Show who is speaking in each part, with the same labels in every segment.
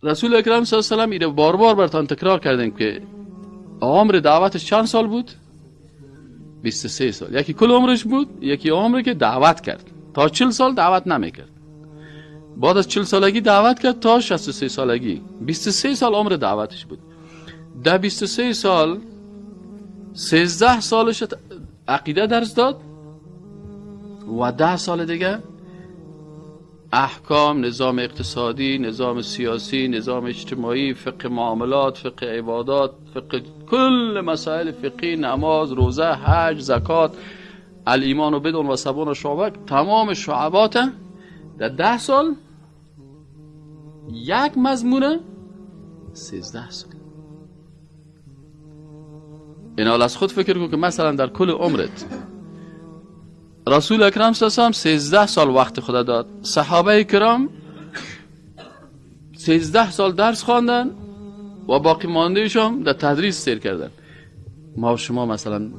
Speaker 1: رسول اکرم صلی الله علیه و آله اینو بار بار براتون تکرار کردیم که عمر دعوتش چند سال بود؟ 23 سال. یکی کل عمرش بود، یکی عمری که دعوت کرد. تا 40 سال دعوت نمیکرد. بعد از 40 سالگی دعوت کرد تا 63 سالگی. 23 سال عمر دعوتش بود. در 23 سال 13 سالش عقیده درس داد و 10 سال دیگه احکام، نظام اقتصادی، نظام سیاسی، نظام اجتماعی، فقه معاملات، فقه عبادات، فقه کل مسائل فقهی، نماز، روزه، حج، زکات، الایمان و بدون و سبون و شعبه، تمام شعبات در 10 سال یک مضمونه 13 سال. این حال از خود فکر کن که مثلا در کل عمرت رسول اکرم صلی الله علیه و آله 13 سال وقت خدا داد، صحابه کرام 13 سال درس خواندن و باقی ماندهشون در تدریس سیر کردن. ما و شما مثلا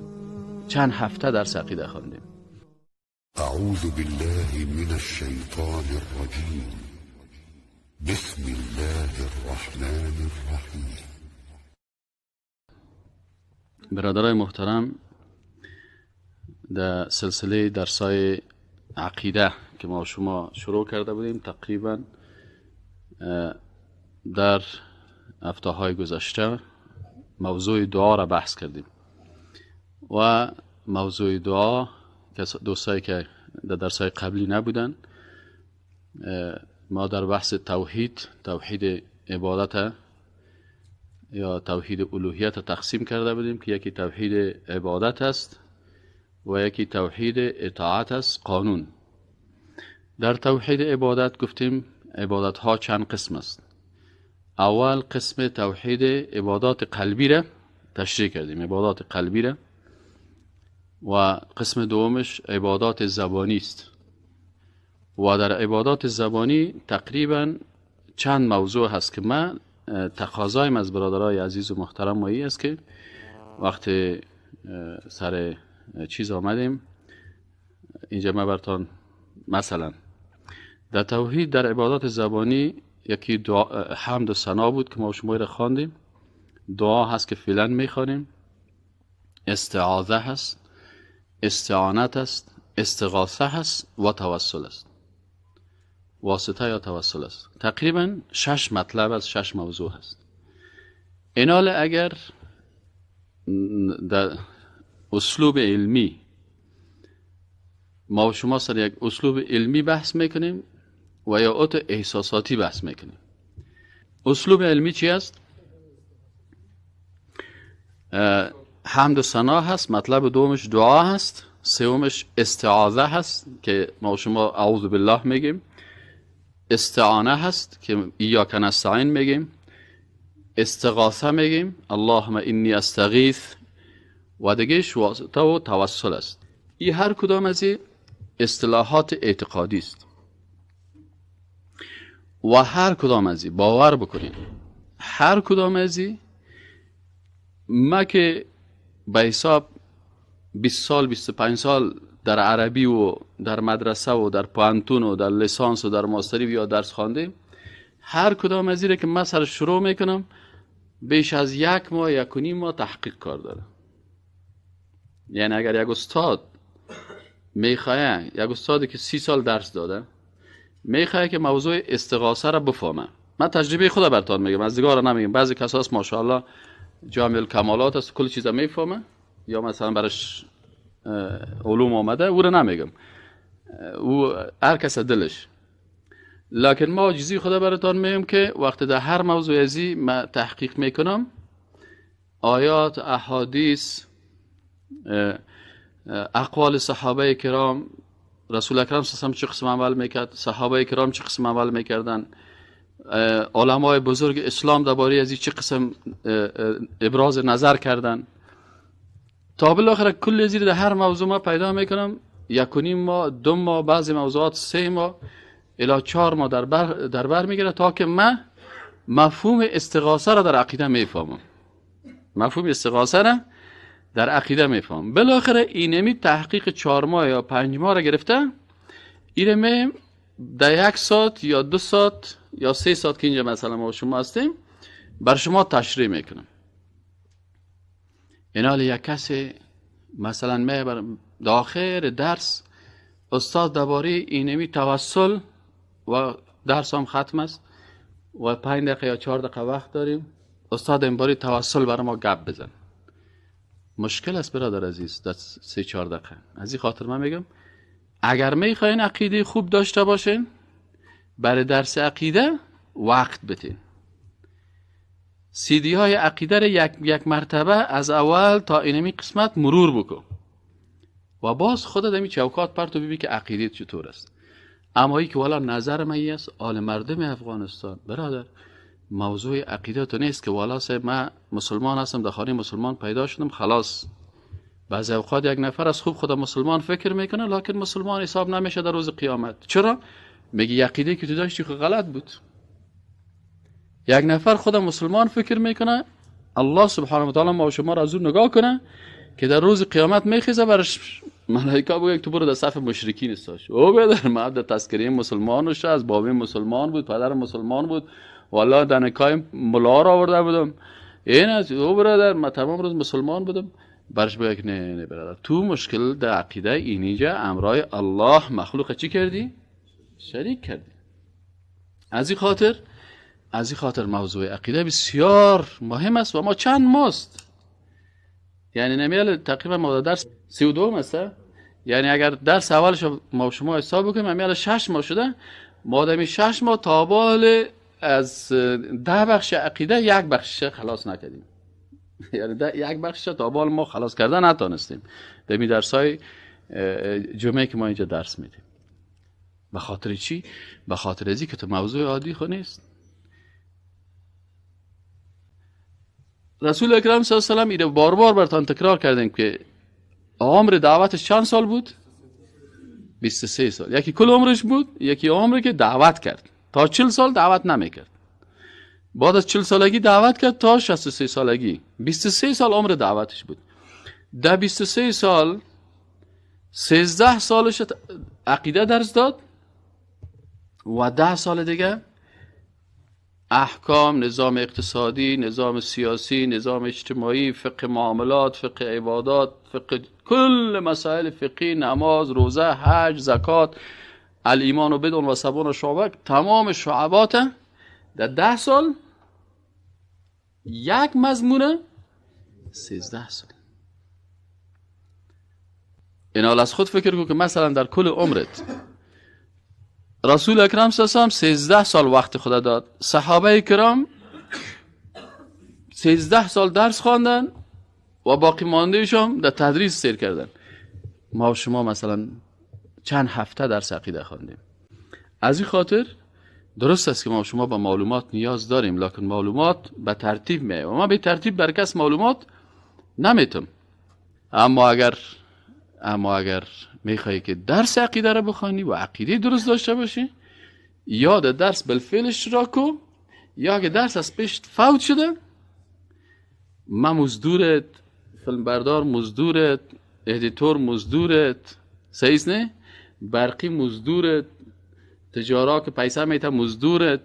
Speaker 1: چند هفته درس عقیده خواندیم.
Speaker 2: اعوذ بالله من الشیطان الرجیم. بسم الله الرحمن الرحیم.
Speaker 1: برادرای محترم، در سلسله درسای عقیده که ما شما شروع کرده بودیم، تقریبا در هفته‌های گذشته موضوع دعا را بحث کردیم و موضوع دعا دوستایی که در درسای قبلی نبودن، ما در بحث توحید عبادت یا توحید الوهیت تقسیم کرده بودیم که یکی توحید عبادت است و یکی توحید اطاعت است، قانون. در توحید عبادت گفتیم عبادت ها چند قسم است. اول قسم توحید عبادات قلبی را تشریح کردیم، عبادات قلبی را، و قسم دومش عبادات زبانی است. و در عبادات زبانی تقریبا چند موضوع هست که من تقاضایم از برادرای عزیز و محترم مایی است که وقتی سر چیز آمدیم اینجا ما براتون مثلا در توحید در عبادات زبانی یکی حمد و ثنا بود که ما شما را خواندیم، دعا هست که فعلا میخوانیم، استعاذه هست، استعانت هست، استغاثه هست و توسل است، واسطه یا توسل است. تقریبا 6 مطلب از 6 موضوع هست. اینال اگر در اسلوب علمی ما و شما سر یک اسلوب علمی بحث میکنیم و یا اوت احساساتی بحث میکنیم. اسلوب علمی چی است؟ حمد و ثنا هست، مطلب دومش دعا هست، سومش استعاذه هست که ما و شما اعوذ بالله میگیم، استعانه هست که ایاک نستعین میگیم، استغاثه میگیم اللهم انی استغیث، و دیگهش واسطه و توسل است. این هر کدام از این اصطلاحات اعتقادی است و هر کدام از این باور بکنید، هر کدام از این ما که به حساب 20 سال 25 سال در عربی و در مدرسه و در پانتون و در لیسانس و در ماستری یا درس خواندیم، هر کدام از این که من سر شروع میکنم بیش از 1 ماه 1.5 ماه تحقیق کار داره. یعنی اگر یک استاد میخواه، یک استادی که 30 سال درس داده میخواه که موضوع استغاثه را بفهمه، من تجربه خودم براتون میگم، از دیگه را نمیگم. بعضی کسا هست ماشاءالله جامع الکمالات است، کل چیزا میفهمه، یا مثلا برش علوم آمده، او را نمیگم، او هر کس دلش. لکن ما عاجزی خدا براتون میگم که وقتی در هر موضوع ازی من تحقیق میکنم، آیات، احادیث، اقوال صحابه کرام، رسول اکرم صلی الله علیه و چه قسم عمل میکرد، صحابه کرام چه قسم عمل میکردن، علمای بزرگ اسلام درباره ازی چه قسم ابراز نظر کردن، تا بالاخره کل ازی در هر موضوع ما پیدا میکنم 1.5 ماه 2 ماه، بعضی موضوعات 3 ماه الی 4 ماه در بر میگیره تا که من مفهوم استغاثه را در عقیده میفهمم، مفهوم استغاثه را در عقیده میفهمم. بالاخره اینمی تحقیق 4 ماه یا 5 ماه را گرفته، اینمی در 1 ساعت یا 2 ساعت یا 3 ساعت که اینجا مثلا ما شما هستیم بر شما تشریح میکنم. این حال یک کسی مثلا بر داخل درس استاد درباره اینمی توسل و درس هم ختم است و 5 دقیقه یا 4 دقیقه وقت داریم، استاد این باری توسل برای ما گپ بزن. مشکل است برادر عزیز در 3-4 دقیقه. از این خاطر من میگم اگر میخواین عقیده خوب داشته باشین برای درس عقیده وقت بتین. CD های عقیده را یک مرتبه از اول تا اینمی قسمت مرور بکن و باز خودت همی چوکات پرتو ببین که عقیده چطور است. اما ای که والا نظر من است آل مردم افغانستان برادر موضوع عقیده تو نیست که والا من مسلمان هستم در خانه مسلمان پیدا شدم خلاص. بعضی اوقات یک نفر از خوب خدا مسلمان فکر میکنه لکن مسلمان حساب نمیشه در روز قیامت. چرا؟ میگی عقیده که تو داشتی که غلط بود. یک نفر خدا مسلمان فکر میکنه الله سبحانه و تعالی ما و شما را از اون نگاه کنه که در روز قیامت میخیزه برش ملائکه بگه تو برو در صف مشرکین استاش. او بدر ما در تذکره مسلمان شد، از بابی مسلمان بود، پدر مسلمان بود، والله در نکای ملا را آورده بودم. این از او برادر من تمام روز مسلمان بودم. برش بگه نه برادر تو مشکل در عقیده اینجا امرای الله مخلوق چی کردی؟ شریک کردی. از این خاطر موضوع عقیده بسیار مهم است و ما چند ماست یعنی نمیال تقریبا ما درس 32 است. یعنی اگر درس اولش ما شما حساب بکنیم نمیال 6 ماه شده. ما دمی 6 ماه تا بال از 10 بخش عقیده یک بخش خلاص نکردیم. یعنی یک بخش تا بال ما خلاص کردن نتونستیم دمی درسای جمعه که ما اینجا درس میدیم. به خاطر چی؟ به خاطر ازی که تو موضوع عادی خو نیست. رسول اکرم صلی الله علیه و آله اینو بار بار براتون تکرار کردیم که عمر دعوتش چند سال بود؟ 23 سال. یکی کل عمرش بود، یکی عمری که دعوت کرد. تا 40 سال دعوت نمیکرد. بعد از 40 سالگی دعوت کرد تا 63 سالگی. 23 سال عمر دعوتش بود. در 23 سال 13 سالش عقیده درس داد و 10 سال دیگه احکام، نظام اقتصادی، نظام سیاسی، نظام اجتماعی، فقه معاملات، فقه عبادات، فقه کل مسائل فقهی، نماز، روزه، حج، زکات، الایمان و بدون و سبون و شعبه، تمام شعبات در 10 سال یک مضمونه 13 سال. این حال از خود فکر کن که مثلا در کل عمرت رسول اکرم صلی الله علیه و آله 13 سال وقت خدا داد. صحابه کرام 13 سال درس خواندن و باقی ماندهشون در تدریس سیر کردن. ما و شما مثلا چند هفته درس عقیده خواندیم. از این خاطر درست است که ما و شما با معلومات نیاز داریم لکن معلومات به ترتیب میاد و ما به ترتیب بر کس معلومات نمیتم. اما اگر میخوایی که درس عقیده را بخوانی و عقیده درست داشته باشی یا در درس بالفعل اشتراک کو یا که درس از پیش فوت شده ما مزدورت، فیلمبردار مزدورت، ادیتور مزدورت، صحیح نه؟ برقی مزدورت، تجارا که پیسه میته مزدورت،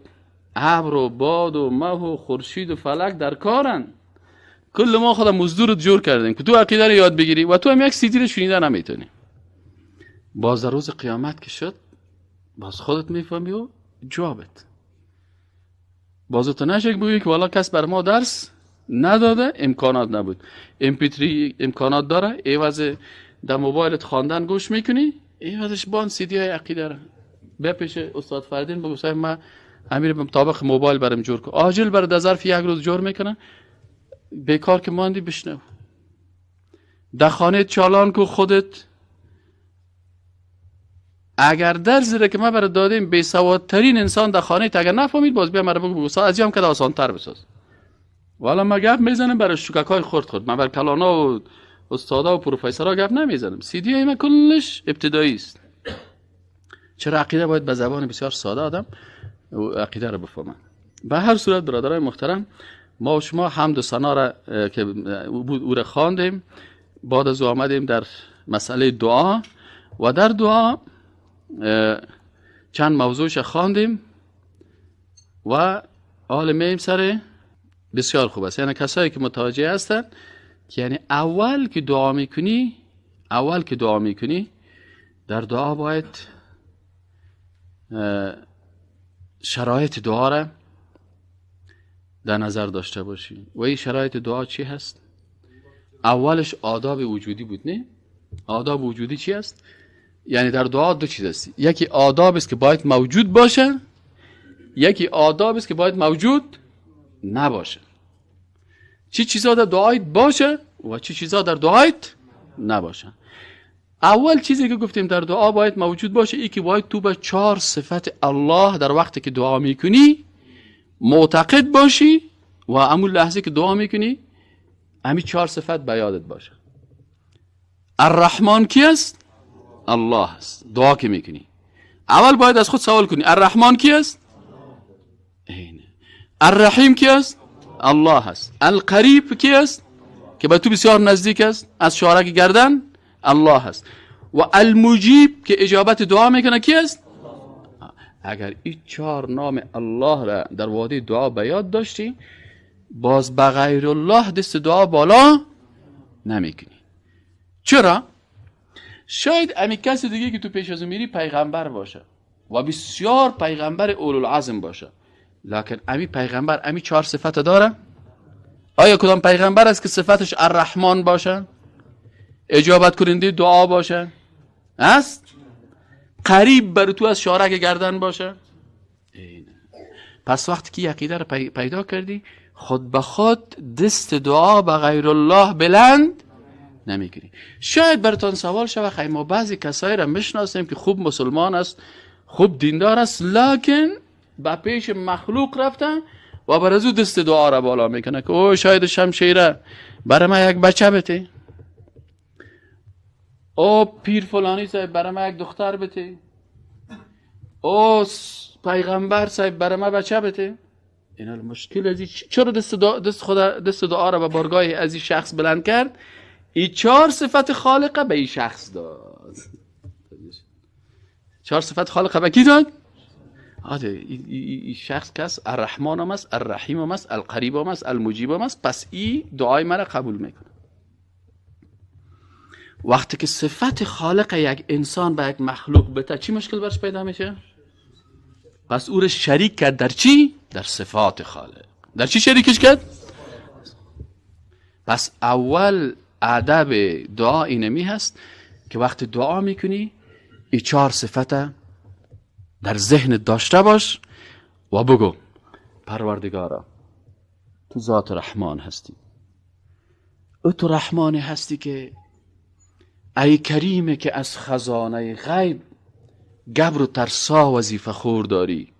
Speaker 1: ابر و باد و مه و خورشید و فلک در کارن. کل ما خود مزدورت جور کردیم که تو عقیده رو یاد بگیری و تو هم یک سیدی رو شنیده نمیتونی. باز در روز قیامت که شد باز خودت میفهمی و جوابت. باز تو نشک بگی که والا کس بر ما درس نداده، امکانات نبود. MP3 امکانات داره، ایواز در موبایلت خواندن گوش میکنی، ایوازش بان سیدی های عقیده را بیا پیش استاد فردین بگو صاحب من امیر مطابق موبایل برام جور کن. عاجل بر در ظرف یک روز جور میکنه. بیکار که ماندی بشنو. در خانه چالان کو خودت. اگر درسی را که ما برات دادیم بی سوادترین انسان در خانه اگر نفهمید باز بیا مرا بگو استاد ازیام که آسان تر بساز. والا ما گپ میزنم برای شوککای خرد من بر کلانا و استادا و پروفسورا گپ نمیزنم. سیدی های من کلش ابتدایی است. چرا عقیده باید به زبان بسیار ساده آدم عقیده را بفهمن. به هر صورت برادرای محترم ما و شما حمد و ثنا را که او را خواندیم. بعد از آمدیم در مسئله دعا و در دعا چند موضوعش خواندیم. و آل میم سر بسیار خوب است. یعنی کسایی که متوجه هستن که یعنی اول که دعا میکنی در دعا باید شرایط دعا را در نظر داشته باشی. و این شرایط دعا چی هست؟ اولش آداب وجودی بود، نه؟ آداب وجودی چی است؟ یعنی در دعا دو چیز است. یکی آداب است که باید موجود باشه، یکی آداب است که باید موجود نباشه. چی چیزا در دعایت باشه و چی چیزا در دعایت نباشه. اول چیزی که گفتیم در دعا باید موجود باشه ای که باید تو به 4 صفت الله در وقتی که دعا میکنی معتقد باشی و همون لحظه که دعا میکنی همین 4 صفت به یادت باشه. الرحمن کی است؟ الله است. دعا که میکنی اول باید از خود سوال کنی الرحمن کی است؟ اینه. الرحیم کی است؟ الله است. القریب کی است؟ که به تو بسیار نزدیک است، از شارک گردن الله است. و المجیب که اجابت دعا میکنه کی است؟ اگر این 4 نام الله را در وادی دعا به یاد داشتی باز بغیر الله دست دعا بالا نمیکنی. چرا؟ شاید امی کسی دیگه که تو پیش از میری پیغمبر باشه و بسیار پیغمبر اولوالعزم باشه، لکن امی پیغمبر امی 4 صفت داره؟ آیا کدام پیغمبر است که صفتش الرحمن باشه؟ اجابت کننده دعا باشه؟ است؟ قریب بر تو از شارک گردن باشه؟ اینه. پس وقتی که عقیده رو پیدا کردی خود به خود دست دعا به غیر الله بلند نمیکنی. شاید براتون سوال شود خیلی ما بعضی کسایی را میشناسیم که خوب مسلمان است، خوب دیندار است، لکن با پیش مخلوق رفتن و بر از او دست دعا را بالا میکنه که او شاید شمشیره برای ما یک بچه بده، او پیر فلانی صاحب برای ما یک دختر بده، او پیغمبر صاحب برای ما بچه بده. اینا مشکل ازی چرا دست دعا را به بارگاه از این شخص بلند کرد؟ این 4 صفت خالقه به این شخص داد. 4 صفت خالقه به کی داد؟ این شخص کس الرحمن هم است، الرحیم هم است، القریب هم است، المجیب هم است. پس این دعای من را قبول میکنه. وقتی که صفت خالق یک انسان به یک مخلوق بده چی مشکل برش پیدا میشه؟ پس او را شریک کرد در چی؟ در صفات خالق. در چی شریکش کرد؟ پس اول ادب دعا اینمی هست که وقتی دعا میکنی این 4 صفت در ذهن داشته باش و بگو پروردگارا تو ذات رحمان هستی، تو رحمان هستی که ای کریمه که از خزانه غیب گبر و ترسا وظیفه خور داری،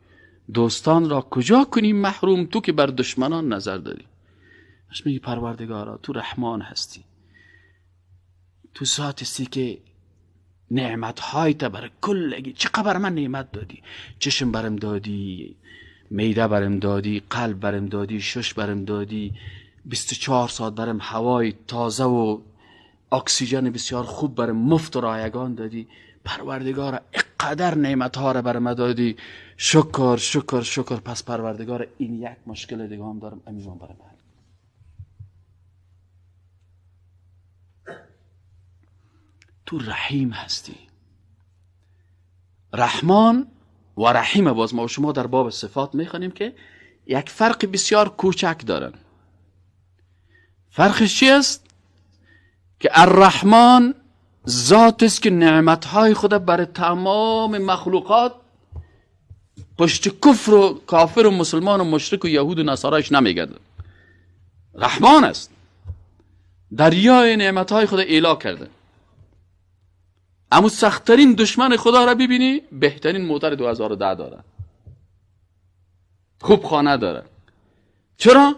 Speaker 1: دوستان را کجا کنی محروم تو که بر دشمنان نظر داری. اش میگی پروردگارا تو رحمان هستی، تو ذات هستی که نعمت‌های تا بر کلگی چقدر بر من نعمت دادی، چشم برم دادی، میده برم دادی، قلب برم دادی، شش برم دادی، 24 ساعت برم هوای تازه و اکسیژن بسیار خوب برم مفت و رایگان دادی. پروردگار اقدر نعمت‌ها را برم دادی، شکر شکر شکر. پس پروردگار این یک مشکل دیگه هم دارم، امیدوارم برم حل. تو رحیم هستی. رحمان و رحیم باز ما و شما در باب صفات میخوانیم که یک فرق بسیار کوچک دارن. فرقش چی است؟ که الرحمن ذات است که نعمتهای خود برای تمام مخلوقات پشت کفر و کافر و مسلمان و مشرک و یهود و نصارایش نمیگرده. رحمان است، دریای نعمتهای خود اعلا کرده. اما سختترین دشمن خدا را ببینی بهترین موتر 2010 داره، خوب خانه داره. چرا؟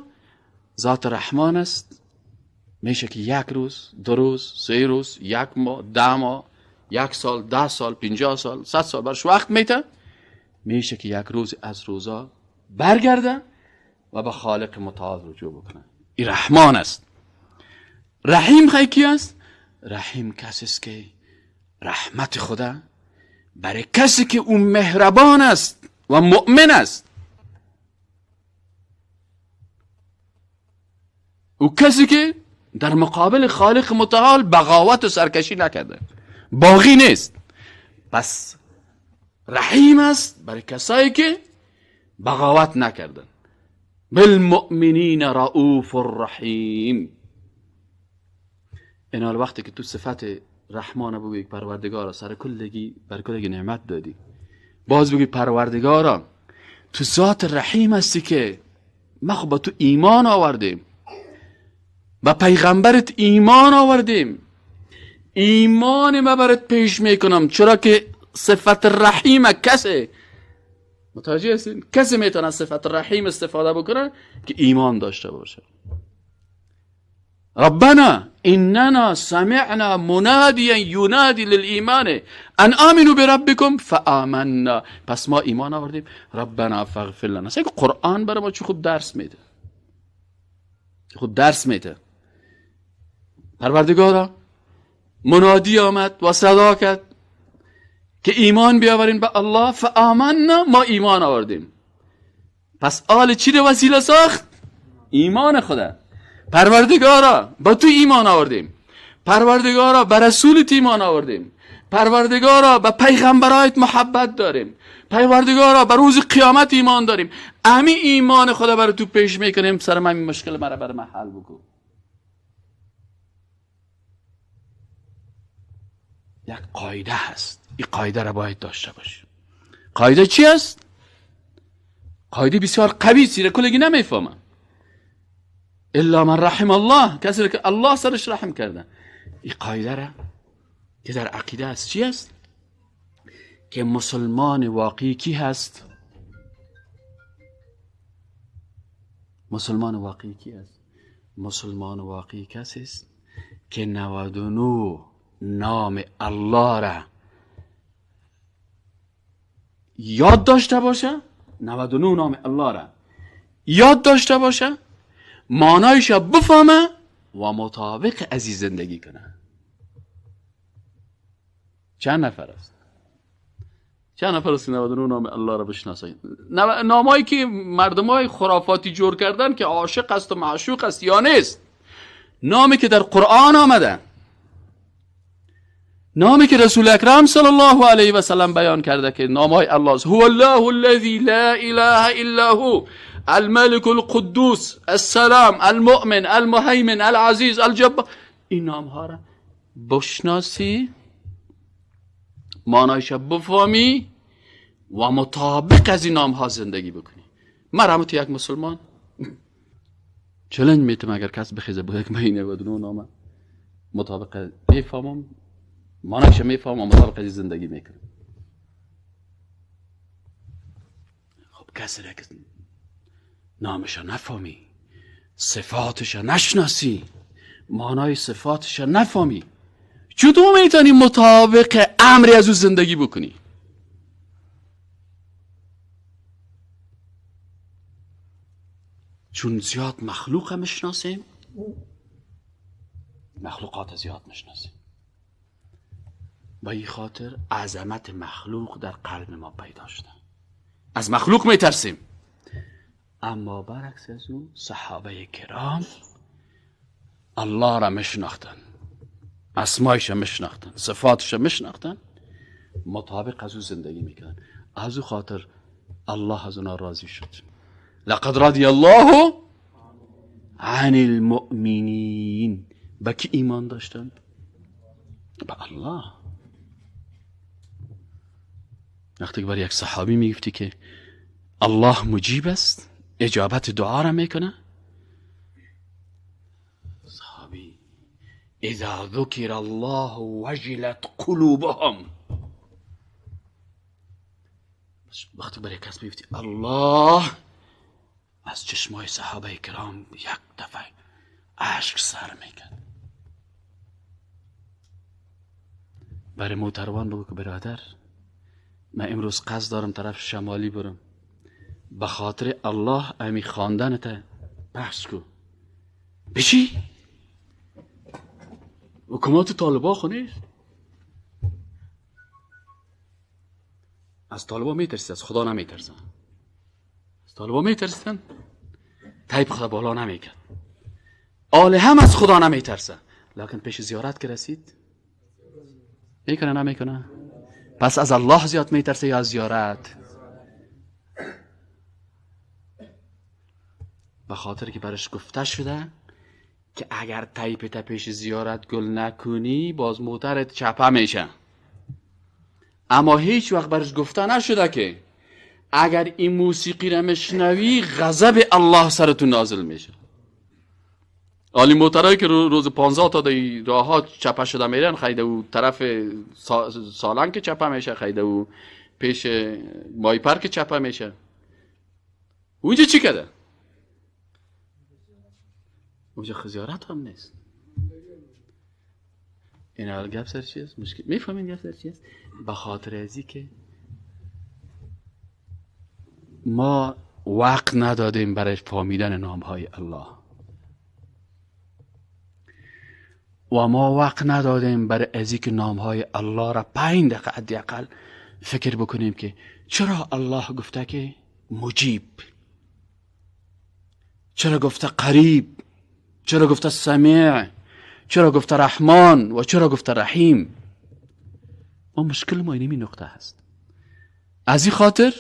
Speaker 1: ذات رحمان است. میشه که 1 روز، 2 روز، 3 روز، 1 ماه، 10 ماه، 1 سال، 10 سال، 50 سال، 100 سال برش وقت میته. میشه که 1 روز از روزا برگرده و به خالق متعال رجوع بکنه. این رحمان است. رحیم خیلی کی است؟ رحیم کسی است که رحمت خدا برای کسی که اون مهربان است و مؤمن است او کسی که در مقابل خالق متعال بغاوت و سرکشی نکرده، باغی نیست. پس رحیم است برای کسایی که بغاوت نکردن. بالمؤمنین رؤوف الرحیم. این حال وقتی که تو صفت رحمان بگوی پروردگارا سر کلگی بر کلگی نعمت دادی، باز بگوی پروردگارا تو ذات رحیم هستی که ما خب تو ایمان آوردیم، با پیغمبرت ایمان آوردیم، ایمان ما برات پیش میکنم، چرا که صفت رحیم کسی متوجه هستین؟ کسی میتونه صفت رحیم استفاده بکنه که ایمان داشته باشه. ربنا اننا سمعنا منادیا ینادی للایمان ان آمنوا بربکم فآمنا. پس ما ایمان آوردیم. ربنا فاغفر لنا. اصلا قرآن برای ما چه خوب درس میده، خوب درس میده. پروردگارا منادی آمد و صدا کرد که ایمان بیاورین به الله، فآمنا، ما ایمان آوردیم. پس آل چی رو وسیله ساخت؟ ایمان خدا. پروردگارا با تو ایمان آوردیم، پروردگارا به رسولت ایمان آوردیم، پروردگارا به پیغمبرایت محبت داریم، پروردگارا به روز قیامت ایمان داریم. امی ایمان خدا برای تو پیش میکنیم، سر من این مشکل مرا برای من حل بکن. یک قاعده هست، این قاعده را باید داشته باشی. قاعده چی است؟ قاعده بسیار قوی، سیره کلگی نمیفهمم. الا من رحم الله، کسی که الله سرش رحم کرده. این قاعده را که در عقیده است چی است؟ که مسلمان واقعی کی هست؟ مسلمان واقعی کی است؟ مسلمان واقعی کسی است که 99 نام الله را یاد داشته باشه، 99 نام الله را یاد داشته باشه، معنایش را بفهمه و مطابق از این زندگی کنه. چند نفر است؟ چند نفر است 99 نام الله را بشناسید؟ نامایی که مردمای خرافاتی جور کردن که عاشق است و معشوق است یا نیست، نامی که در قرآن آمده، نامی که رسول اکرم صلی الله علیه و سلم بیان کرده که نامهای الله است. هو الله الذی لا اله الا هو الملك القدوس السلام المؤمن المهيمن العزیز الجبار. این نام ها را بشناسی، معنایش بفهمی و مطابق از این نام ها زندگی بکنی. من یک مسلمان چلنج میتونم اگر کس بخیزه بگه که من این 99 نام مطابق میفهمم، معنایش میفهمم و مطابق از زندگی میکنم. خب کسی را که نامش نفهمی، صفاتش نشناسی، معنای صفاتش نفهمی، چطور میتونی مطابق امری از او زندگی بکنی؟ چون زیاد مخلوق میشناسیم، مخلوقات زیاد میشناسیم، با این خاطر عظمت مخلوق در قلب ما پیدا شده. از مخلوق میترسیم. اما برعکس از او صحابه کرام الله را میشناختن، اسمایش میشناختن، صفاتش میشناختن، مطابق از او زندگی میکردن. از او خاطر الله از اونا راضی شد. لقد رضی الله عن المؤمنین. به کی ایمان داشتن؟ به الله. وقتی که برای یک صحابی میگفتی که الله مجیب است، اجابت دعا را میکنه، صحابی اذا ذکر الله وجلت قلوبهم. وقتی برای کس میگفتی الله، از چشمای صحابه کرام یک دفعه اشک سر میکن. برای محترمان بگو که برادر، من امروز قصد دارم طرف شمالی برم، به خاطر الله امی خواندنت بحث کو. بچی؟ حکومت طالبا خونید؟ از طالبا میترسید، از خدا نمیترسن. از طالبا میترسیدن، تایب خدا بالا نمیکرد. آله هم از خدا نمیترسه، لکن پیش زیارت که رسید میکنه نمیکنه؟ پس از الله زیاد میترسه یا از زیارت؟ به خاطر که برش گفته شده که اگر تیپت پیش زیارت گل نکنی باز موترت چپه میشه. اما هیچ وقت برش گفته نشده که اگر این موسیقی را میشنوی غضب الله سرتون نازل میشه. عالی موترهایی که روز 15 تا دی راه ها چپه شده میرن، خیده و طرف سالنگ که چپه میشه، خیده و پیش مای پارک چپه میشه. اونجا چی کده؟ اونجا خزیارت هم نیست. این حال گپ سر چی است؟ مشکل میفهمین گپ سر چی است؟ به خاطر ازی که ما وقت ندادیم برای فهمیدن نامهای الله و ما وقت ندادیم برای ازی که نامهای الله را 5 دقیقه حداقل فکر بکنیم که چرا الله گفته که مجیب، چرا گفته قریب، چرا گفته سمیع، چرا گفته رحمان و چرا گفته رحیم. ما مشکل ما این نقطه هست. از این خاطر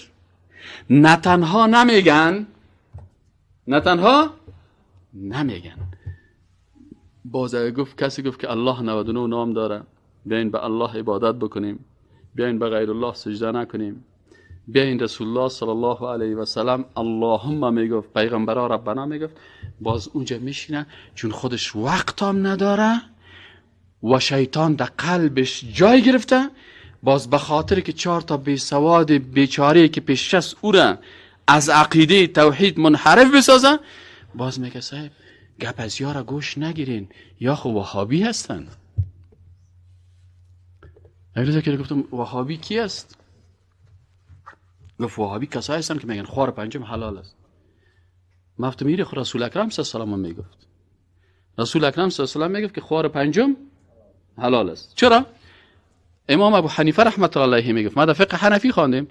Speaker 1: نه تنها نمیگن باز کسی گفت که الله 99 نام داره، بیاین به الله عبادت بکنیم، بیاین به غیر الله سجده نکنیم، بیاین رسول الله صلی الله علیه و سلم اللهم میگفت، پیغمبرا ربنا میگفت، باز اونجا میشینه چون خودش وقت هم نداره و شیطان در قلبش جای گرفته، باز به خاطر که 4 تا بی سواد بیچاره که پیش است او را از عقیده توحید منحرف بسازه، باز میگه صاحب گپ از یارا گوش نگیرین، یا خو وهابی هستن. اگه که گفتم وهابی کی است؟ گفت وهابی کسایی هستن که میگن خوار پنجم حلال است. مفتم میره خود رسول اکرم صلی الله علیه و سلم میگفت، رسول اکرم صلی الله علیه و سلم میگفت که خوار پنجم حلال است. چرا؟ امام ابو حنیفه رحمت الله علیه میگفت، ما در فقه حنفی خواندیم،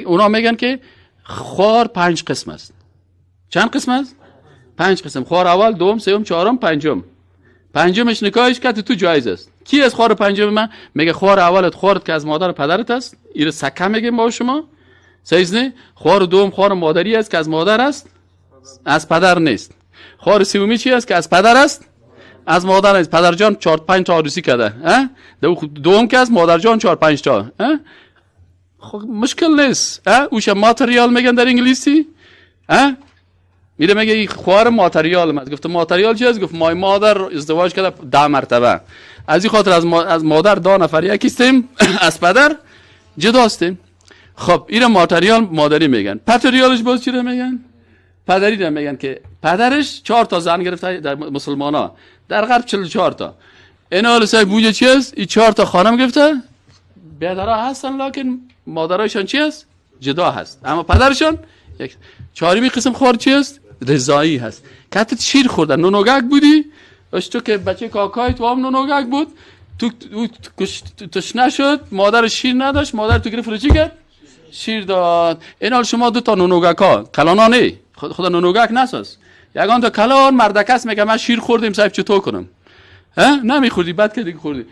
Speaker 1: اونا میگن که خوار 5 قسم است. چند قسم است؟ 5 قسم. خوار اول، دوم، سوم، چهارم، پنجم. پنجمش نکاحش که تو جایز است. کی از خوار پنجم؟ من میگه خوار اولت خوارت که از مادر پدرت است، این سکه میگیم با شما. سیزنه خوار دوم خوار مادری است که از مادر است، از پدر نیست. خوار سومی چی است که از پدر است، از مادر نیست. پدر جان 4-5 تا عروسی کرده، دوم که از مادر جان 4-5 تا. خب مشکل نیست. اوش ماتریال میگن در انگلیسی. میره میگه این خوار ماتریال. من گفتم ماتریال چی است؟ گفت مای مادر ازدواج کرده 10 مرتبه، از این خاطر از مادر 2 نفر یکیستیم، از پدر جداستیم. خب این ماتریال مادری میگن. پتریالش باز چی رو میگن؟ پدری رو میگن که پدرش 4 تا زن گرفته در مسلمانا، در غرب 44 تا. این حال صاحب بوجه چی است؟ این 4 تا خانم گرفته، بیادرها هستن لکن مادرایشان چی است؟ جدا هست، اما پدرشان یک. 4می قسم خوار چی است؟ رضایی هست. کاتت شیر خورده، نونوگک بودی، اش تو که بچه کاکای تو هم نونوگک بود، تو تشنه شد، مادر شیر نداشت، مادر تو گرفت رو چی کرد؟ شیر داد. این حال شما 2 تا نونوگک ها، کلانا نه، خدا نونوگک نساز، یگان تا کلان مردکس میگه من شیر خوردیم صاحب چطور کنم؟ نمیخوردی، بعد که دیگه خوردی،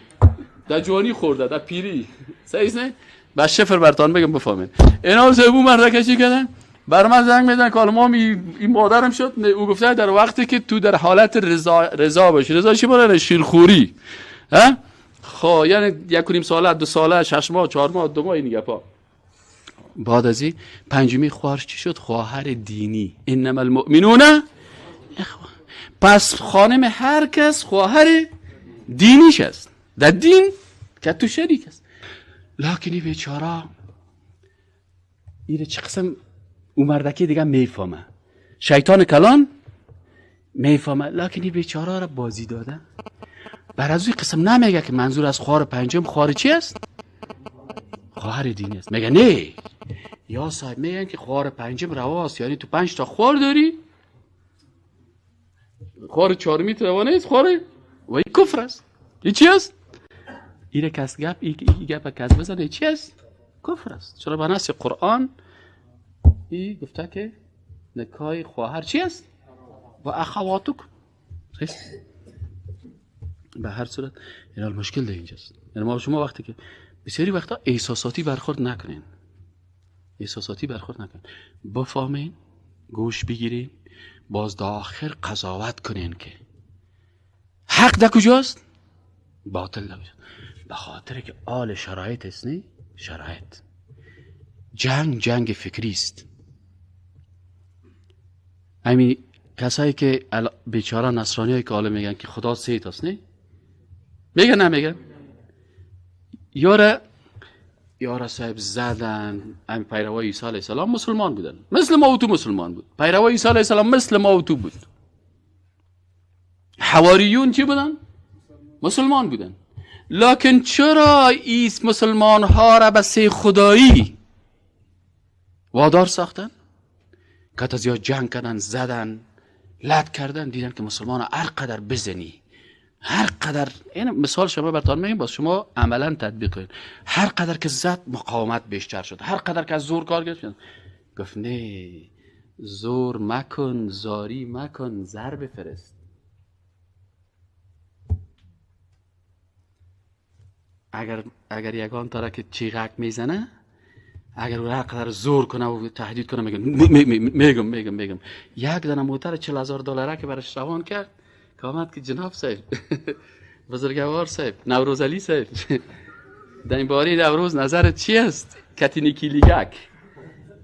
Speaker 1: در جوانی خورده، در پیری صحیح نه؟ با شفر برتان بگم بفهمین. اینا زبون مردکشی کردن، بر من زنگ میدن که ما این مادرم شد. او گفته در وقتی که تو در حالت رضا باشی. رضا چی بوده؟ شیرخوری. خب یعنی 1.5 ساله، 2 ساله، 6 ماه، 4 ماه، 2 ماه این گپا. بعد از این پنجمی خواهرش چی شد؟ خواهر دینی. انما المؤمنون اخوه. پس خانم هر کس خواهر دینیش است، در دین که تو شریک است. لکنی بیچاره ایره چه قسم او مردکی دیگه میفهمه، شیطان کلان میفهمه، لکنی بیچاره را بازی داده. بر از این قسم نمیگه که منظور از خوار پنجم خوار چی است؟ خوار دینی است. میگه نه یا صاحب، میگن که خوار پنجم رواست، یعنی تو 5 تا خوار داری، خوار 4می تو روا نیست، خوار و این کفر است. این چی است؟ ایره کس گپ ای گپ کس بزنه چی است؟ کفر است. چرا به نص قرآن ای گفته که نکاح خواهر چی است؟ و اخواتک. به هر صورت این مشکل ده اینجاست. یعنی ما شما وقتی که بسیاری وقتا احساساتی برخورد نکنین، بفهمین، گوش بگیرین، باز داخل قضاوت کنین که حق در کجاست، باطل در کجاست. به خاطر که آل شرایط است، نه شرایط. جنگ فکری است. همین کسایی که بیچاره نصرانیایی که حالا میگن که خدا سه تاست، نه میگن نمیگن؟ یارا صاحب زدن. همین پیروای عیسی علیه السلام مسلمان بودن، مثل ما و تو مسلمان بود. پیروای عیسی علیه السلام مثل ما و تو بود. حواریون چی بودن؟ مسلمان بودن. لکن چرا ایس مسلمان ها را به سه خدایی وادار ساختن؟ که از یا جنگ کردن، زدن، لط کردن، دیدن که مسلمان ها هر قدر بزنی، هر قدر، این مثال شما براتون میگم، باز شما عملا تطبیق کنید. هر قدر که زد مقاومت بیشتر شد، هر قدر که از زور کار گرفت. گفت نه، زور مکن، زاری مکن، زر بفرست. اگر یگان تاره که چیغک میزنه، اگر او هر قدر زور کنه و تهدید کنه، میگم یک دانه موتر $40,000 که برش روان کرد که آمد که جناب صاحب بزرگوار صاحب نوروز علی صاحب در این باری نوروز نظرت چی است؟ کتینی کلیگک.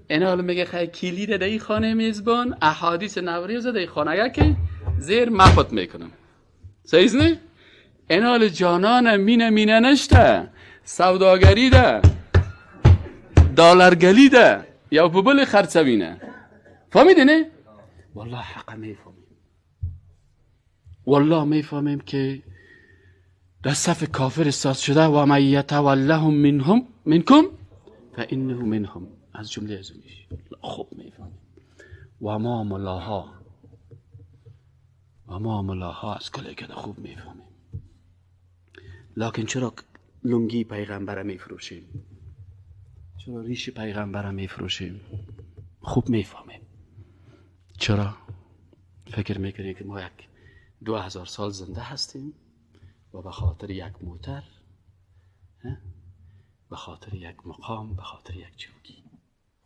Speaker 1: این حالا میگه خیلی کلی ده در خانه میزبان احادیث نوروز در خانه که زیر مخوت میکنم. صحیح نه؟ این حال جانان مینه نشته، سوداگری ده، دلارگلی ده، یا ببل خرڅوینه. فهمیدی نه؟ والله حق میفهمیم، والله میفهمیم که در صف کافر استاد شده و من یتولهم منکم فانه منهم، از جمله از اونیش. خوب میفهمیم. و ما ملاها از کلی که خوب میفهمیم. لکن چرا لنگی پیغمبر میفروشیم؟ چرا ریش پیغمبر میفروشیم؟ خوب میفهمیم. چرا؟ فکر میکنیم که ما 2000 سال زنده هستیم و به خاطر یک موتر، به خاطر یک مقام، به خاطر یک چوکی.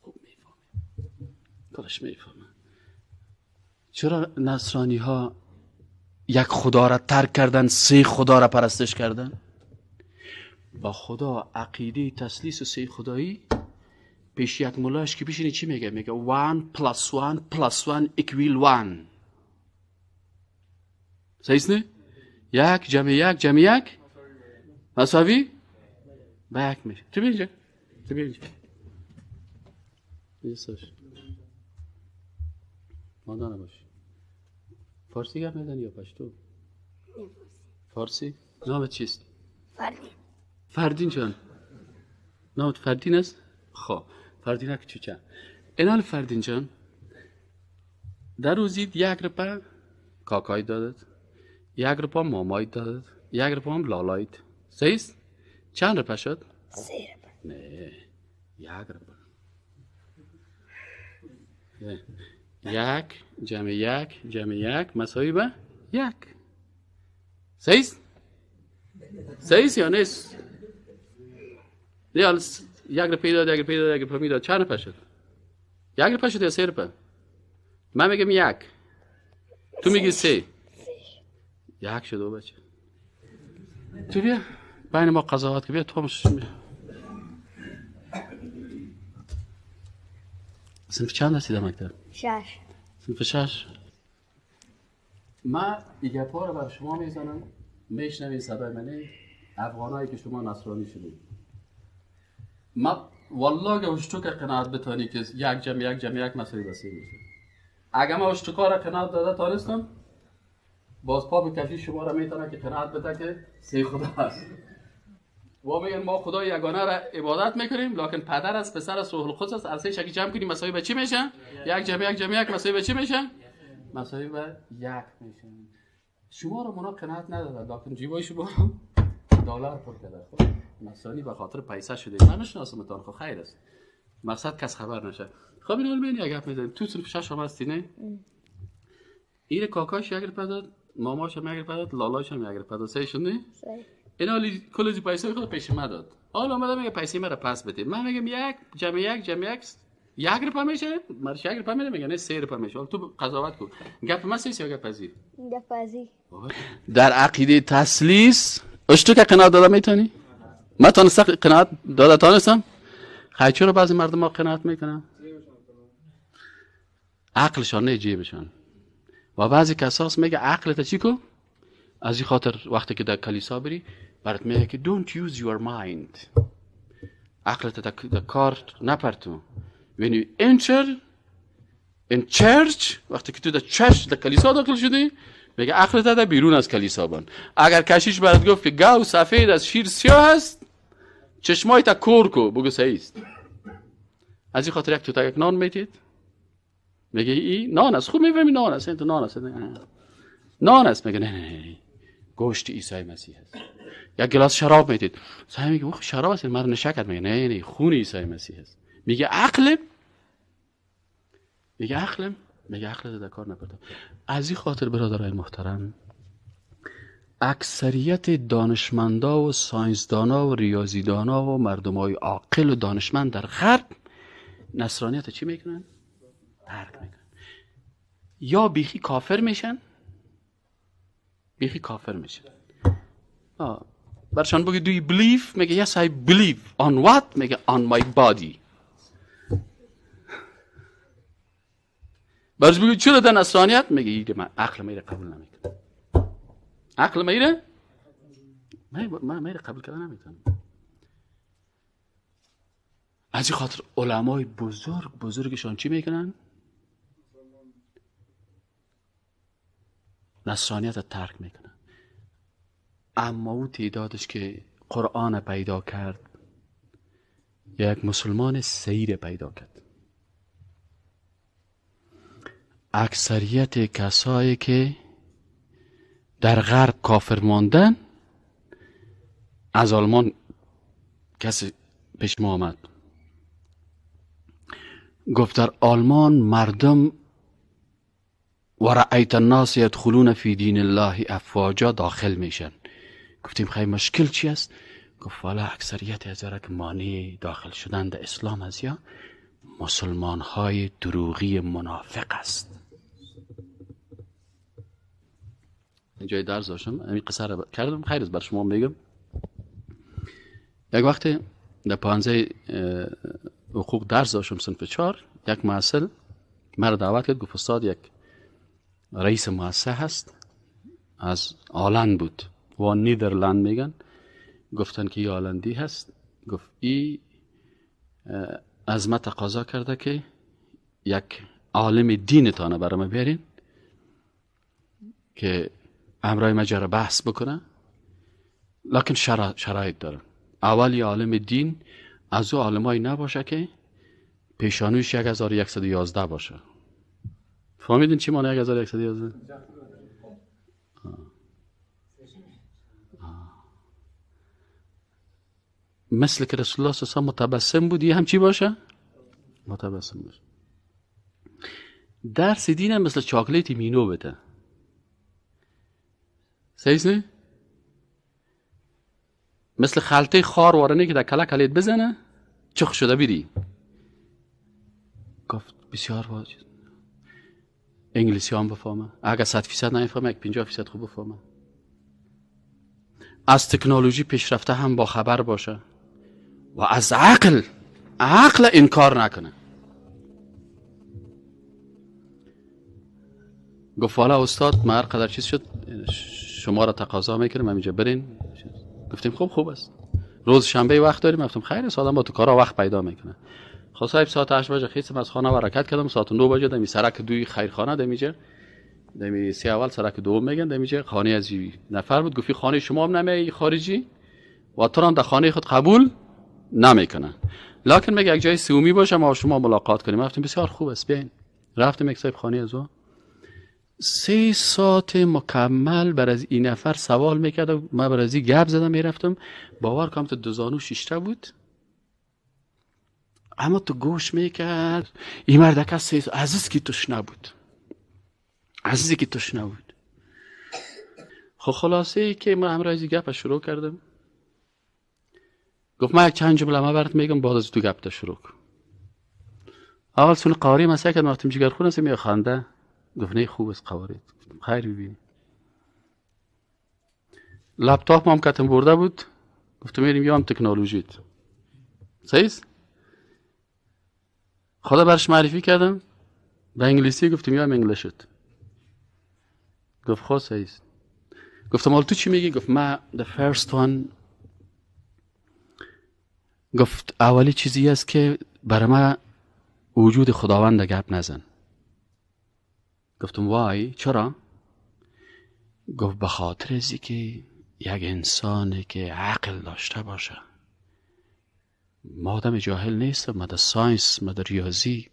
Speaker 1: خوب میفهمیم، کلش میفهمیم. چرا نصرانی ها یک خدا را ترک کردن، سه خدا را پرستش کردن؟ با خدا عقیده تسلیس و سه خدایی پیش یک ملاش که پیشینی چی میگه؟ میگه 1 + 1 + 1 = 1. صحیح نه؟ یک جمع یک مساوی به یک میشه. تو بینجا اینجا مادا نباش. فارسی گفت میدن یا پشتو؟ فارسی؟ نامت چیست؟ فردین جان. نامت فردین است؟ خب فردین ها که چوچه اینال فردین جان در روزید 1 روپا کاکای دادد، 1 روپا مامای دادد، 1 روپا هم لالایت. سیست؟ چند روپا شد؟ 3 روپا. نه 1 روپا. 1 جمع یک مساوی به 1. سیست؟ سیست یا نیست؟ نیست. 1 روپا داد، 1 روپا میداد. چند روپا شد؟ 1 روپا شد یا 3 روپا؟ من میگم 1، تو میگی 3. 1 شد بچه. تو بیا بین ما قضاوت که بیا تو همش. صنف چند هستی در مکتب؟ 6. صنف 6. من دیگه پا رو بر شما میزنم، میشنوید صدای منه افغانایی که شما نصرانی شدید. ما والله که اشتو که قناعت بتانی که 1 جمع 1 مساوی به 3 میشه. اگه ما اشتو کار قناعت داده تانستم، باز پا به کفی شما را میتونه که قناعت بده که 3 خدا هست. و میگن ما خدای یگانه را عبادت میکنیم، لکن پدر است، پسر است، روح القدس است. ارسه شکی جمع کنیم مساوی به چی میشه؟ 1 جمع 1 مساوی به چی میشه؟ مساوی به 1 میشه. شما را منا قناعت نداده، لکن جیبای شما دلار پر کرده. خب مسانی به خاطر پیسه شده. من نشناسمتان، خب خیر است. مقصد کس خبر نشه. خب این حال ببین یک گپ میزنیم. تو صنف 6 هم هستی نه؟ این کاکاش 1 روپا داد، ماماش هم یک پداد، لالاش هم یک پداد، سه شده؟
Speaker 3: صحیح.
Speaker 1: اینا کل پیسه خود پیش ما داد. حالا اومدم میگه پیسه مرا پس بده. من میگم یک جمع یک روپا میشه؟ مرش یک روپا میده، میگه نه 3 روپا میشه. تو قضاوت کن. گپ من سیست یا گپ پذیر؟
Speaker 3: گپ پذیر.
Speaker 1: در عقیده تسلیس اشتو که قناعت داده میتونی؟ من تانسته قناعت داده تانستم؟ خیلی چرا بعضی مردم ها قناعت میکنن؟ عقلشان نه جیبشان. و بعضی کساس میگه عقلت چی کو؟ از این خاطر وقتی که در کلیسا بری برات میگه که don't use your mind. عقلت در کار نپرتو. when you enter in church، وقتی که تو در چرچ در کلیسا داخل شدی میگه عقلت در بیرون از کلیسا بان. اگر کشیش برات گفت که گاو سفید از شیر سیاه است، چشمای تا کور کو بگو صحیح است. از این خاطر یک تو یک نان میتید میگه این نان است، خوب میفهمی نان است، این تو نان است، نان است، میگه نه گوشت عیسی مسیح است. یک گلاس شراب میدید، صاحب میگه اوه شراب است، مرا نشکر، میگه نه خون عیسی مسیح است. میگه عقلم، میگه عقل در کار نپرده. از این خاطر برادرای محترم، اکثریت دانشمندا و ساینسدانا و ریاضیدانا و مردمای عاقل و دانشمند در غرب نصرانیت چی میکنن؟ ترک میکنن. یا بیخی کافر میشن، برشان بگی do you believe؟ میگه yes I believe. on what؟ میگه on my body. برش بگی چرا در نصرانیت؟ میگه من عقل میره قبول نمیکنم. عقل میره؟ من میره قبول کردن نمیکنم. از این خاطر علمای بزرگشان چی میکنن؟ نصرانیت ترک میکنن. اما او تعدادش که قرآن پیدا کرد، یک مسلمان سیر پیدا کرد. اکثریت کسایی که در غرب کافر ماندن، از آلمان کسی پیش ما آمد گفت در آلمان مردم و رأیت الناس یدخلون فی دین الله افواجا داخل میشن. گفتیم خیلی مشکل چی است؟ گفت والا اکثریت از که مانع داخل شدن در اسلام از یا مسلمان های دروغی منافق است. اینجای درس داشتم، این قصه رو کردم، خیر است بر شما میگم. یک وقت در پانزه حقوق درس داشتم صنف 4، یک معسل مرا دعوت کرد، گفت استاد یک رئیس مؤسسه هست از آلند بود و نیدرلند میگن، گفتن که یه آلندی هست، گفت ای از ما تقاضا کرده که یک عالم دینتانه برام بیارین که امرای مجرد بحث بکنه، لکن شرایط داره. اول یه عالم دین از او عالمایی نباشه که پیشانوش 1111 باشه. فهمیدین چی معنی 1111؟ مثل که رسول الله صلی الله علیه و متبسم بود، یه هم چی باشه؟ متبسم باشه. درس دین هم مثل چاکلیتی مینو بده. صحیح نه؟ مثل خلطه خار وارنه که در کله کلید بزنه چخ شده بیری. گفت بسیار واجد. انگلیسی هم بفهمه، اگر 100% نمیفهمه 50% خوب بفهمه. از تکنولوژی پیشرفته هم با خبر باشه و از عقل انکار نکنه. گفت والا استاد ما هر قدر چیز شد شما را تقاضا میکنم همینجا برین. گفتیم خوب است، روز شنبه وقت داریم. گفتم خیر است، آدم با تو کارا وقت پیدا میکنه. خب صاحب ساعت 8 بجه خیستم از خانه و حرکت کردم. ساعت 9 بجه دمی سرک دوی خیرخانه دمیجه دمی سی اول سرک دوم میگن دمیجه خانه از نفر بود. گفتی خانه شما هم نمی خارجی و تو را در خانه خود قبول نمیکنه، لکن میگه یک جای سومی باشه ما شما ملاقات کنیم. گفتم بسیار خوب است بیاین. رفتم یک صاحب خانه از او 3 ساعت مکمل بر از این نفر سوال میکرد و من بر از این گپ زدم میرفتم. باور کنم تو 2 زانو 6 تا بود، اما تو گوش میکرد این مردک عزیز که توش نبود، خب خلاصه ای که ما همراهی گپ شروع کردم. گفت من یک چند جمله ما برات میگم بعد از تو گپ تا شروع کن. اول سون قاری مسا کرد وقتی جگر خون است می خنده. گفت نه خوب است قوارید. خیر ببین. لپتاپ هم کتم برده بود. گفتم میریم یا هم تکنولوژیت. صحیح است؟ خدا برش معرفی کردم. به انگلیسی گفتم یا هم انگلیشت. گفت خب صحیح است. گفتم حال تو چی میگی؟ گفت من the first one. گفت اولی چیزی است که برای من وجود خداوند گپ نزن. گفتم وای چرا؟ گفت به خاطر ازی که یک انسانی که عقل داشته باشه. ما آدم جاهل نیستم. من در ساینس، من در ریاضی،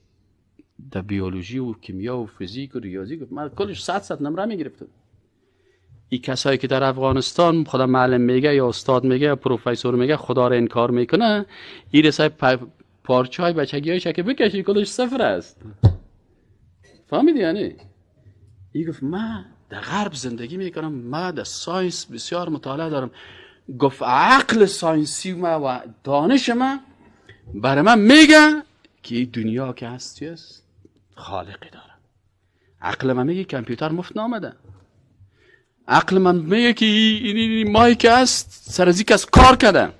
Speaker 1: در بیولوژی و کیمیا و فیزیک و ریاضی، گفت من کلش 100 نمره میگرفتم. این کسایی که در افغانستان خدا معلم میگه یا استاد میگه یا پروفسور میگه خدا رو انکار میکنه، این رسای پارچای بچگیای که بکشی کلش 0 است. فهمیدی یعنی؟ این گفت من در غرب زندگی میکنم، من در ساینس بسیار مطالعه دارم. گفت عقل ساینسی و دانش من برای من میگه که این دنیا که هستی است خالقی داره. عقل من میگه کامپیوتر مفت نامده. عقل من میگه که این ماهی که هست سر از کس کار کرده.